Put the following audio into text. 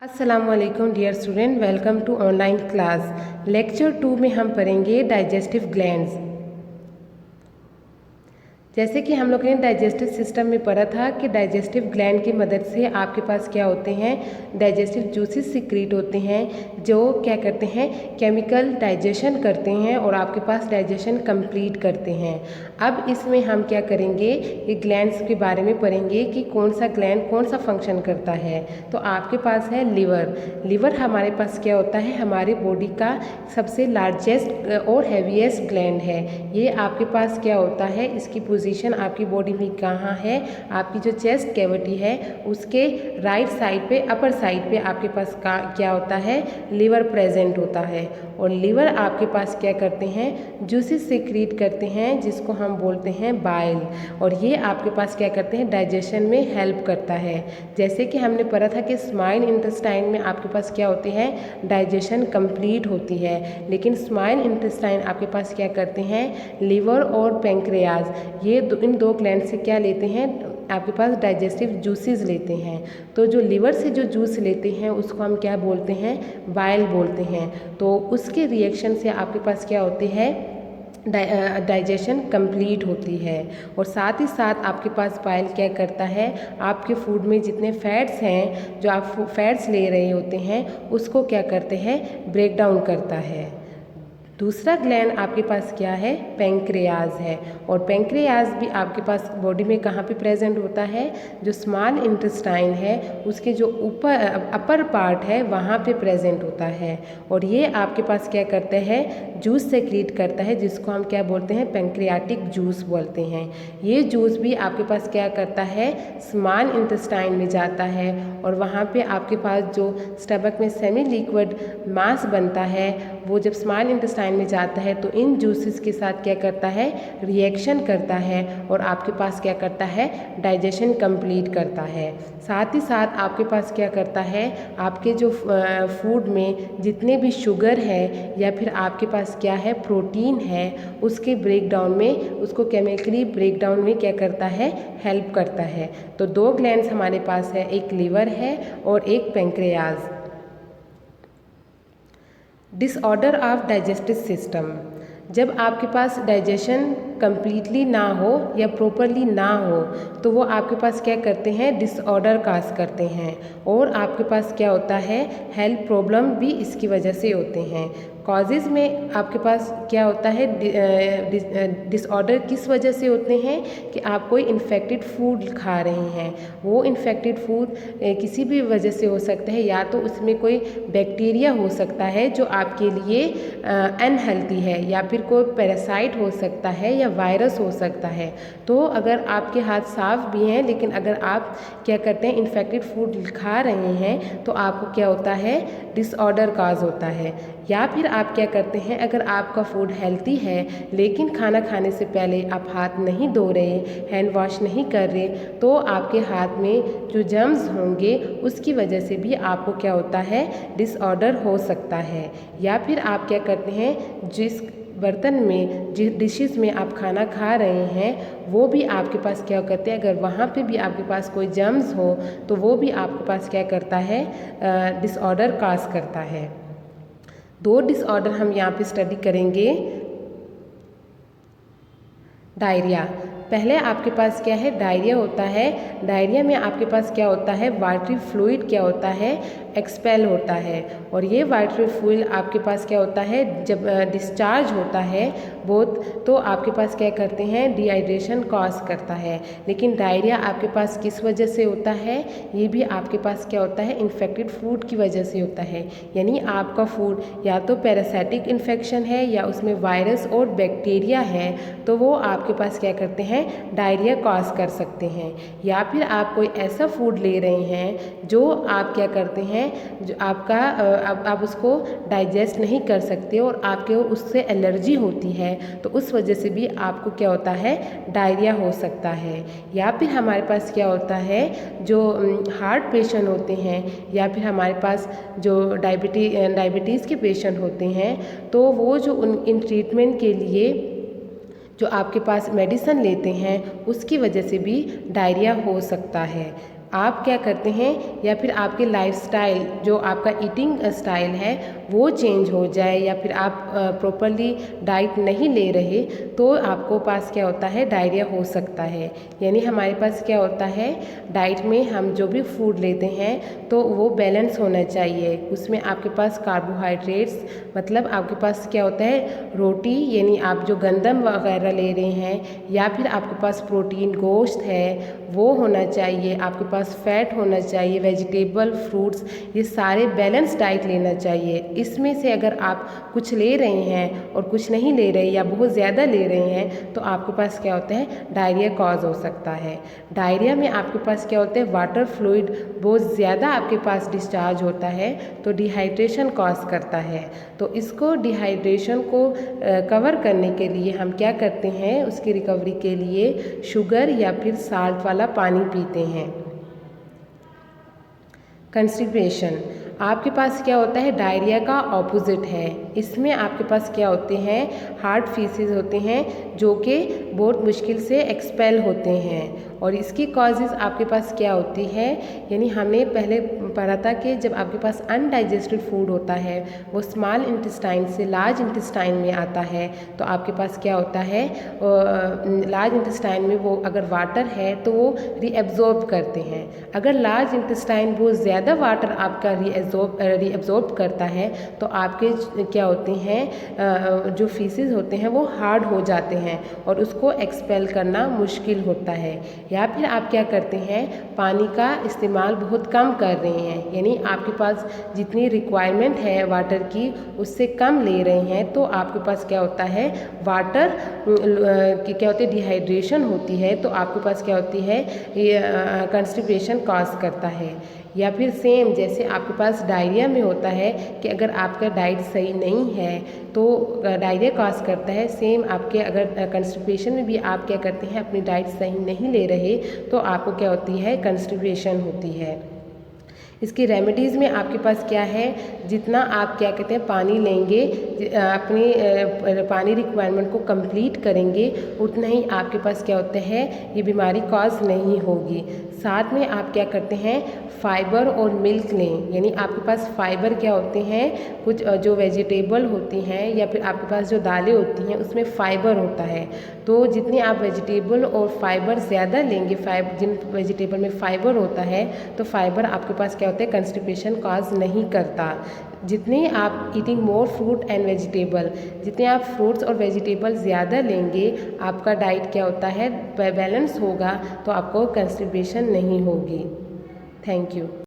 अस्सलामुअलैकुम dear student, welcome to online class. Lecture 2 में हम पढ़ेंगे डाइजेस्टिव ग्लैंड्स। जैसे कि हम लोग ने डाइजेस्टिव सिस्टम में पढ़ा था कि डाइजेस्टिव ग्लैंड की मदद से आपके पास क्या होते हैं, डाइजेस्टिव जूसेस सिक्रीट होते हैं जो क्या करते हैं, केमिकल डाइजेशन करते हैं और आपके पास डाइजेशन कंप्लीट करते हैं। अब इसमें हम क्या करेंगे, ये ग्लैंड्स के बारे में पढ़ेंगे कि कौन सा ग्लैंड कौन सा फंक्शन करता है। तो आपके पास है लिवर। लिवर हमारे पास क्या होता है, हमारे बॉडी का सबसे लार्जेस्ट और हैवीएस्ट ग्लैंड है। ये आपके पास क्या होता है, इसकी पोजीशन आपकी बॉडी में कहाँ है, आपकी जो चेस्ट कैविटी है उसके राइट साइड पे, अपर साइड पे आपके पास क्या होता है, लिवर प्रेजेंट होता है। और लिवर आपके पास क्या करते हैं, जूसेस सिक्रीट करते हैं जिसको हम बोलते हैं बाइल। और ये आपके पास क्या करते हैं, डाइजेशन में हेल्प करता है। जैसे कि हमने पढ़ा था कि स्मॉल इंटेस्टाइन में आपके पास क्या होते हैं, डाइजेशन कंप्लीट होती है, लेकिन स्मॉल इंटेस्टाइन आपके पास क्या करते हैं, लिवर और पैंक्रियाज, ये इन दो ग्लैंड से क्या लेते हैं, आपके पास डाइजेस्टिव जूसेस लेते हैं। तो जो लिवर से जो जूस लेते हैं उसको हम क्या बोलते हैं, बाइल बोलते हैं। तो उसके रिएक्शन से आपके पास क्या होते हैं, डाइजेशन कंप्लीट होती है। और साथ ही साथ आपके पास बाइल क्या करता है, आपके फूड में जितने फैट्स हैं, जो आप फैट्स ले रहे होते हैं उसको क्या करते हैं, ब्रेक डाउन करता है। दूसरा ग्लैंड आपके पास क्या है, पैंक्रियाज है। और पैंक्रियाज भी आपके पास बॉडी में कहाँ पे प्रेजेंट होता है, जो स्मॉल इंटेस्टाइन है उसके जो ऊपर अपर पार्ट है वहाँ पे प्रेजेंट होता है। और ये आपके पास क्या करते हैं, जूस सेक्रीट करता है जिसको हम क्या बोलते हैं, पैंक्रियाटिक जूस बोलते हैं। ये जूस भी आपके पास क्या करता है, स्मॉल इंटेस्टाइन में जाता है और वहाँ पे आपके पास जो स्टमक में सेमी लिक्विड मास बनता है वो जब स्मॉल इंटेस्टाइन में जाता है तो इन जूसेस के साथ क्या करता है, रिएक्शन करता है और आपके पास क्या करता है, डाइजेशन कंप्लीट करता है। साथ ही साथ आपके पास क्या करता है, आपके जो फूड में जितने भी शुगर है या फिर आपके पास क्या है, प्रोटीन है, उसके ब्रेक डाउन में, उसको केमिकली ब्रेक डाउन में क्या करता है, हेल्प करता है। तो दो ग्लैंड्स हमारे पास है, एक लिवर है और एक pancreas. Disorder of digestive system, जब आपके पास डाइजेशन कंप्लीटली ना हो या प्रॉपरली ना हो तो वो आपके पास क्या करते हैं, डिसऑर्डर काज करते हैं। और आपके पास क्या होता है, हेल्थ प्रॉब्लम भी इसकी वजह से होते हैं। कॉजेज़ में आपके पास क्या होता है, डिसऑर्डर किस वजह से होते हैं कि आप कोई इन्फेक्टेड फूड खा रहे हैं। वो इन्फेक्टेड फूड किसी भी वजह से हो सकता है, या तो उसमें कोई बैक्टीरिया हो सकता है जो आपके लिए अनहेल्दी है, या फिर कोई पैरासाइट हो सकता है या वायरस हो सकता है। तो अगर आपके हाथ साफ भी हैं लेकिन अगर आप क्या करते हैं, इन्फेक्टेड फूड खा रहे हैं तो आपको क्या होता है, डिसऑर्डर काज होता है। या फिर आप क्या करते हैं, अगर आपका फूड हेल्थी है लेकिन खाना खाने से पहले आप हाथ नहीं धो रहे, हैंड वॉश नहीं कर रहे, तो आपके हाथ में जो जर्म्स होंगे उसकी वजह से भी आपको क्या होता है, डिसऑर्डर हो सकता है। या फिर आप क्या करते हैं, जिस बर्तन में, जिस डिशेस में आप खाना खा रहे हैं वो भी आपके पास क्या करते हैं, अगर वहाँ पे भी आपके पास कोई जर्म्स हो तो वो भी आपके पास क्या करता है, डिसऑर्डर काज करता है। दो डिसऑर्डर हम यहाँ पे स्टडी करेंगे। डायरिया, पहले आपके पास क्या है, डायरिया होता है। डायरिया में आपके पास क्या होता है, वाटरी फ्लूइड क्या होता है, एक्सपेल होता है। और ये वाटरी फ्लूइड आपके पास क्या होता है, जब डिस्चार्ज होता है बहुत, तो आपके पास क्या करते हैं, डिहाइड्रेशन कॉज करता है। लेकिन डायरिया आपके पास किस वजह से होता है, ये भी आपके पास क्या होता है, इन्फेक्टेड फूड की वजह से होता है। यानी आपका फूड या तो पैरासाइटिक इन्फेक्शन है या उसमें वायरस और बैक्टीरिया है, तो वो आपके पास क्या करते हैं, डायरिया कॉज कर सकते हैं। या फिर आप कोई ऐसा फूड ले रहे हैं जो आप क्या करते हैं, जो आपका आप उसको डाइजेस्ट नहीं कर सकते और आपके उससे एलर्जी होती है, तो उस वजह से भी आपको क्या होता है, डायरिया हो सकता है। या फिर हमारे पास क्या होता है, जो हार्ट पेशेंट होते हैं या फिर हमारे पास जो डायबिटीज़ के पेशेंट होते हैं, तो वो जो इन ट्रीटमेंट के लिए जो आपके पास मेडिसिन लेते हैं उसकी वजह से भी डायरिया हो सकता है। आप क्या करते हैं या फिर आपके लाइफस्टाइल जो आपका ईटिंग स्टाइल है वो चेंज हो जाए, या फिर आप प्रॉपरली डाइट नहीं ले रहे तो आपको पास क्या होता है, डायरिया हो सकता है। यानी हमारे पास क्या होता है, डाइट में हम जो भी फूड लेते हैं तो वो बैलेंस होना चाहिए। उसमें आपके पास कार्बोहाइड्रेट्स मतलब आपके पास क्या होता है, रोटी यानी आप जो गंदम वगैरह ले रहे हैं, या फिर आपके पास प्रोटीन गोश्त है वो होना चाहिए, आपके पास फैट होना चाहिए, वेजिटेबल फ्रूट्स, ये सारे बैलेंस डाइट लेना चाहिए। इसमें से अगर आप कुछ ले रहे हैं और कुछ नहीं ले रहे या बहुत ज़्यादा ले रहे हैं तो आपके पास क्या होता है, डायरिया कॉज हो सकता है। डायरिया में आपके पास क्या होता है, वाटर फ्लूइड बहुत ज़्यादा आपके पास डिस्चार्ज होता है तो डिहाइड्रेशन कॉज करता है। तो इसको डिहाइड्रेशन को कवर करने के लिए हम क्या करते हैं, उसकी रिकवरी के लिए शुगर या फिर साल्ट वाला पानी पीते हैं। कंस्टिपेशन आपके पास क्या होता है, डायरिया का ऑपोजिट है। इसमें आपके पास क्या होते हैं, हार्ड फीसेस होते हैं जो कि बहुत मुश्किल से एक्सपेल होते हैं। और इसकी कॉजेज़ आपके पास क्या होती है, यानी हमने पहले पढ़ा था कि जब आपके पास अनडाइजेस्टेड फूड होता है वो स्मॉल इंटेस्टाइन से लार्ज इंटेस्टाइन में आता है तो आपके पास क्या होता है, लार्ज इंटेस्टाइन में वो अगर वाटर है तो वो रीएब्जॉर्ब करते हैं। अगर लार्ज इंटेस्टाइन बहुत ज़्यादा वाटर आपका रीएब्जॉर्ब करता है तो आपके क्या होते हैं, जो फीसेस होते हैं वो हार्ड हो जाते हैं और उसको एक्सपेल करना मुश्किल होता है। या फिर आप क्या करते हैं, पानी का इस्तेमाल बहुत कम कर रहे हैं, यानी आपके पास जितनी रिक्वायरमेंट है वाटर की उससे कम ले रहे हैं तो आपके पास क्या होता है, वाटर की क्या होती है, डिहाइड्रेशन होती है तो आपके पास क्या होती है, ये कंस्टिपेशन कॉज करता है। या फिर सेम जैसे आपके पास डायरिया में होता है कि अगर आपका डाइट सही नहीं है तो डायरिया कॉज करता है, सेम आपके अगर कंस्टिपेशन में भी आप क्या करते हैं, अपनी डाइट सही नहीं ले रहे तो आपको क्या होती है, कंस्टिपेशन होती है। इसकी रेमेडीज़ में आपके पास क्या है, जितना आप क्या कहते हैं पानी लेंगे, अपनी पानी रिक्वायरमेंट को कंप्लीट करेंगे उतना ही आपके पास क्या होते हैं, ये बीमारी कॉज नहीं होगी। साथ में आप क्या करते हैं, फाइबर और मिल्क लें, यानी आपके पास फाइबर क्या होते हैं, कुछ जो वेजिटेबल होती हैं या फिर आपके पास जो दालें होती हैं उसमें फ़ाइबर होता है। तो जितनी आप वेजिटेबल और फाइबर ज़्यादा लेंगे, जिन वेजिटेबल में फ़ाइबर होता है तो फाइबर आपके पास क्या होता है, कंस्टिपेशन कॉज नहीं करता। जितने आप eating more fruit and vegetable, जितने आप फ्रूट्स और वेजिटेबल ज़्यादा लेंगे आपका डाइट क्या होता है, बैलेंस होगा तो आपको कंस्टिपेशन नहीं होगी। Thank you.